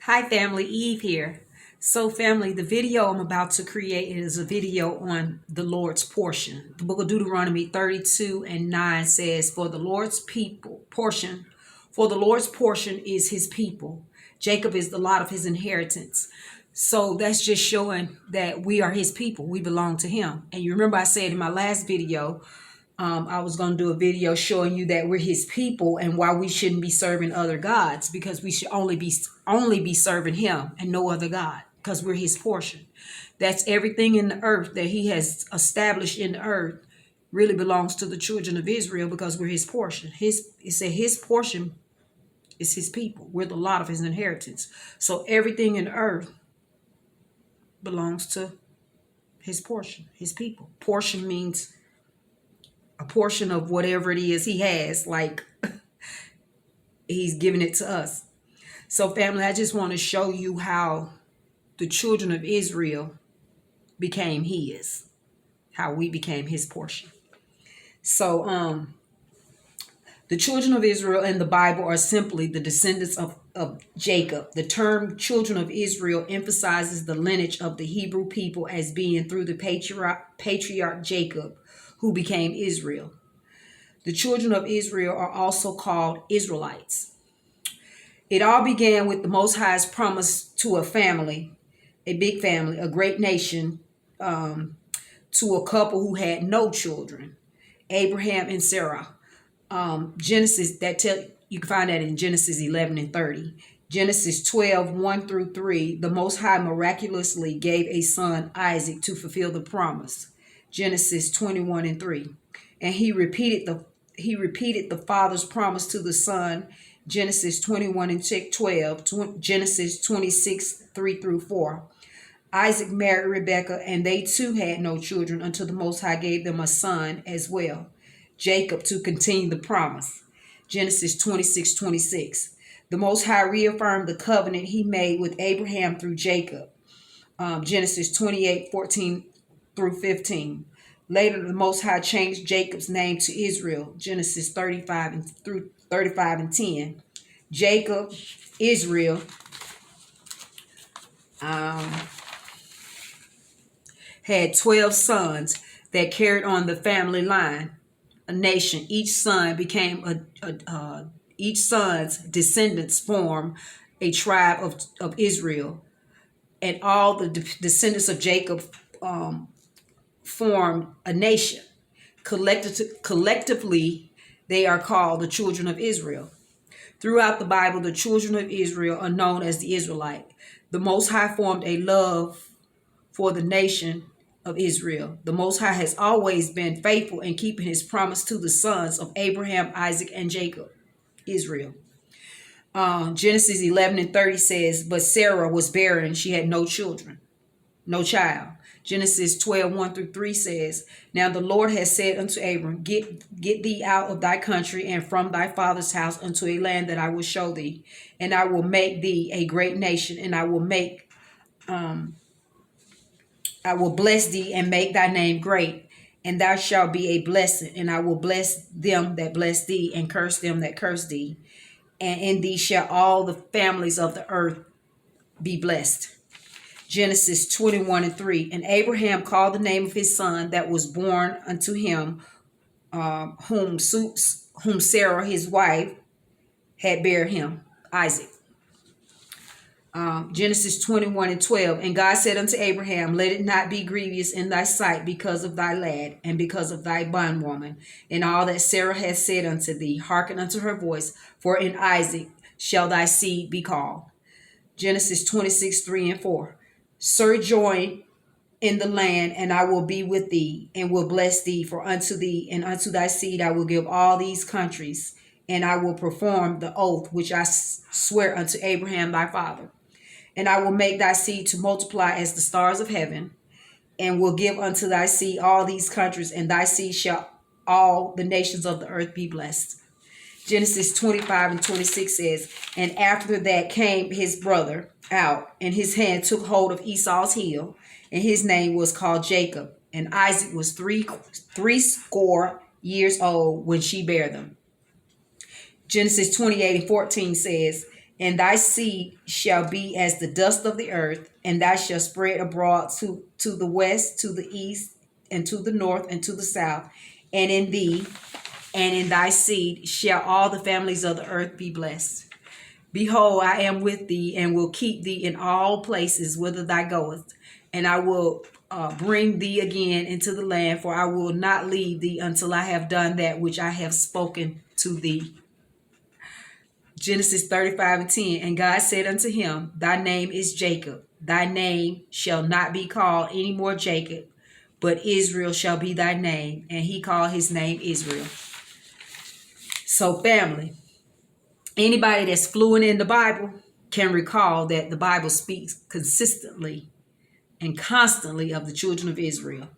Hi family, Eve here. So family, the video I'm about to create is a video on the Lord's portion. The book of Deuteronomy 32 and 9 says, for the Lord's portion is his people. Jacob is the lot of his inheritance. So that's just showing that we are his people. We belong to him. And you remember I said in my last video, I was going to do a video showing you that we're his people and why we shouldn't be serving other gods, because we should only be serving him and no other God, because we're his portion. That's everything in the earth that he has established in the earth really belongs to the children of Israel, because we're his portion. It said his portion is his people. We're the lot of his inheritance. So everything in the earth belongs to his portion, his people. Portion means a portion of whatever it is he has, like he's giving it to us. So family, I just want to show you how the children of Israel became his, how we became his portion. So the children of Israel in the Bible are simply the descendants of Jacob. The term children of Israel emphasizes the lineage of the Hebrew people as being through the patriarch Jacob, who became Israel. The children of Israel are also called Israelites. It all began with the Most High's promise to a family, a big family, a great nation, to a couple who had no children, Abraham and Sarah. You can find that in Genesis 11 and 30. Genesis 12, 1 through 3, the Most High miraculously gave a son, Isaac, to fulfill the promise. Genesis 21 and 3. And he repeated the father's promise to the son, Genesis 21 and 12, Genesis 26, 3 through 4. Isaac married Rebekah, and they too had no children until the Most High gave them a son as well, Jacob, to continue the promise. Genesis 26, 26. The Most High reaffirmed the covenant he made with Abraham through Jacob. Genesis 28, 14 through 15. Later, the Most High changed Jacob's name to Israel, Genesis 35 and 10. Jacob, Israel, had 12 sons that carried on the family line, a nation. Each son's descendants form a tribe of Israel, and all the descendants of Jacob formed a nation. Collectively, they are called the children of Israel. Throughout the Bible, the children of Israel are known as the Israelite. The Most High formed a love for the nation of Israel. The Most High has always been faithful in keeping his promise to the sons of Abraham, Isaac, and Jacob, Israel. Genesis 11 and 30 says, but Sarah was barren. She had no children, no child. Genesis 12, 1 through 3 says, now the Lord has said unto Abram, get thee out of thy country and from thy father's house unto a land that I will show thee, and I will make thee a great nation, and I will bless thee and make thy name great, and thou shalt be a blessing, and I will bless them that bless thee, and curse them that curse thee, and in thee shall all the families of the earth be blessed. Genesis 21 and 3. And Abraham called the name of his son that was born unto him, whom Sarah his wife had bare him, Isaac. Genesis 21 and 12. And God said unto Abraham, let it not be grievous in thy sight because of thy lad, and because of thy bondwoman, and all that Sarah hath said unto thee. Hearken unto her voice, for in Isaac shall thy seed be called. Genesis 26, 3 and 4. Sojourn in the land, and I will be with thee, and will bless thee, for unto thee and unto thy seed I will give all these countries, and I will perform the oath which I swear unto Abraham thy father. And I will make thy seed to multiply as the stars of heaven, and will give unto thy seed all these countries, and thy seed shall all the nations of the earth be blessed. Genesis 25 and 26 says, and after that came his brother out, and his hand took hold of Esau's heel, and his name was called Jacob. And Isaac was threescore years old when she bare them. Genesis 28 and 14 says, And thy seed shall be as the dust of the earth, and thou shalt spread abroad to the west, to the east, and to the north, and to the south. And in thee and in thy seed shall all the families of the earth be blessed. Behold, I am with thee, and will keep thee in all places whither thou goest, and I will bring thee again into the land, for I will not leave thee until I have done that which I have spoken to thee. Genesis 35:10. And God said unto him, Thy name is Jacob. Thy name shall not be called any more Jacob, but Israel shall be thy name. And he called his name Israel. So family, anybody that's fluent in the Bible can recall that the Bible speaks consistently and constantly of the children of Israel,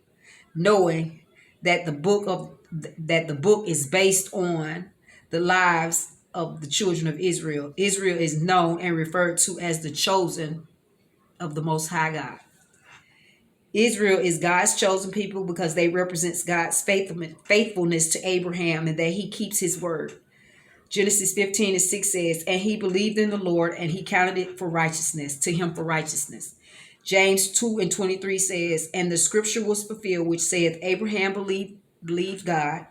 knowing that the book is based on the lives of the children of Israel. Israel is known and referred to as the chosen of the Most High God. Israel is God's chosen people because they represent God's faithfulness to Abraham and that he keeps his word. Genesis 15:6 says, and he believed in the Lord, and he counted it for righteousness, to him for righteousness. James 2:23 says, and the scripture was fulfilled, which saith, Abraham believed God,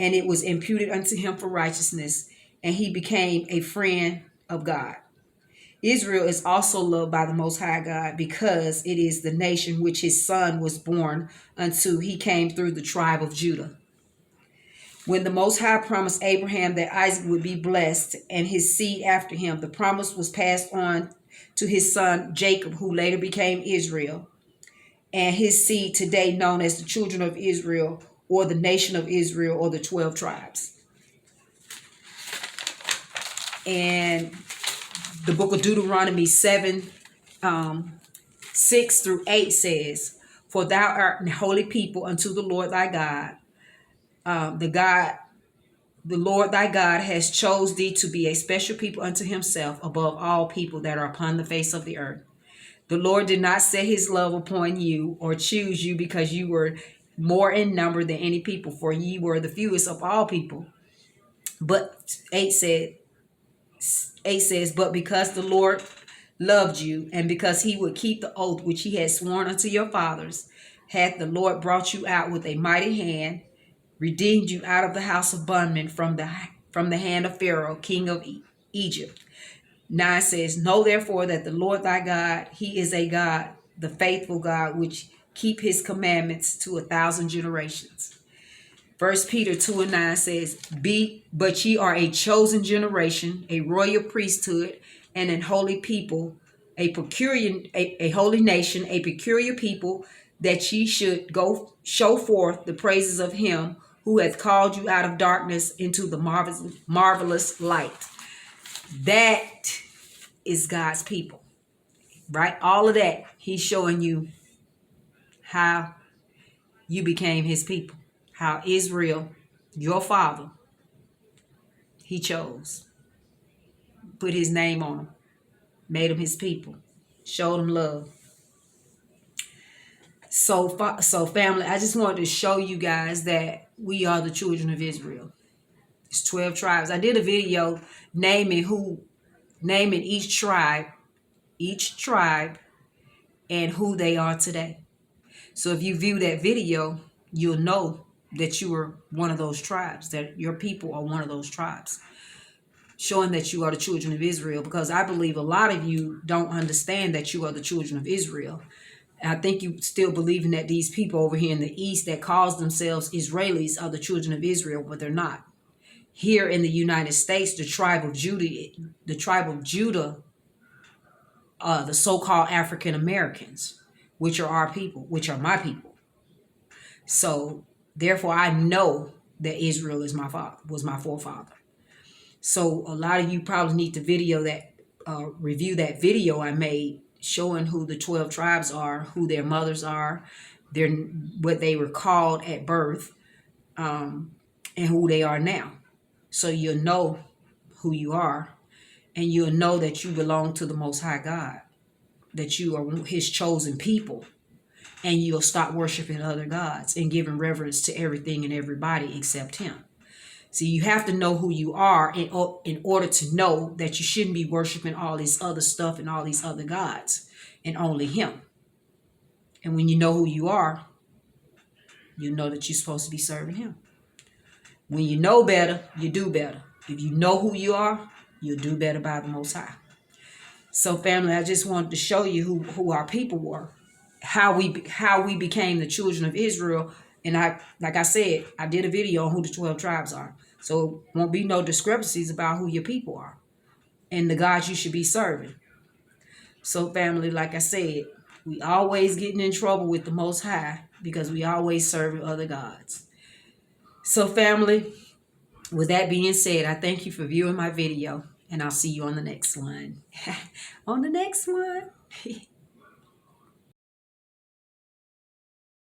and it was imputed unto him for righteousness, and he became a friend of God. Israel is also loved by the Most High God because it is the nation which his son was born unto. He came through the tribe of Judah. When the Most High promised Abraham that Isaac would be blessed and his seed after him, the promise was passed on to his son Jacob, who later became Israel, and his seed today known as the children of Israel, or the nation of Israel, or the 12 tribes. And the book of Deuteronomy 7:6-8 says, for thou art an holy people unto the Lord thy God. The Lord thy God has chose thee to be a special people unto himself above all people that are upon the face of the earth. The Lord did not set his love upon you or choose you because you were more in number than any people, for ye were the fewest of all people. But 8 says, but because the Lord loved you, and because he would keep the oath which he had sworn unto your fathers, hath the Lord brought you out with a mighty hand, redeemed you out of the house of bondmen from the hand of Pharaoh, king of Egypt. 9 says, know therefore that the Lord thy God, he is a God, the faithful God, which keep his commandments to 1,000 generations. 1 Peter 2:9 says, but ye are a chosen generation, a royal priesthood, and an holy people, a holy nation, a peculiar people, that ye should go show forth the praises of him who hath called you out of darkness into the marvelous light. That is God's people, right? All of that, he's showing you how you became his people, how Israel, your father, he chose, put his name on them, made them his people, showed them love. So family, I just wanted to show you guys that we are the children of Israel. It's 12 tribes. I did a video naming each tribe, and who they are today. So if you view that video, you'll know that you are one of those tribes, that your people are one of those tribes, showing that you are the children of Israel, because I believe a lot of you don't understand that you are the children of Israel. I think you still believing that these people over here in the East that calls themselves Israelis are the children of Israel, but they're not. Here in the United States, the tribe of Judah, the so-called African Americans, which are our people, which are my people. So therefore, I know that Israel is was my forefather. So a lot of you probably need to review that video I made showing who the 12 tribes are, who their mothers are, what they were called at birth, and who they are now. So you'll know who you are, and you'll know that you belong to the Most High God, that you are his chosen people, and you'll stop worshiping other gods and giving reverence to everything and everybody except him. See, you have to know who you are in order to know that you shouldn't be worshiping all this other stuff and all these other gods, and only him. And when you know who you are, you know that you're supposed to be serving him. When you know better, you do better. If you know who you are, you'll do better by the Most High. So family, I just wanted to show you who our people were, how we became the children of Israel. And like I said, I did a video on who the 12 tribes are. So it won't be no discrepancies about who your people are and the gods you should be serving. So family, like I said, we always getting in trouble with the Most High because we always serving other gods. So family, with that being said, I thank you for viewing my video, and I'll see you on the next one. On the next one.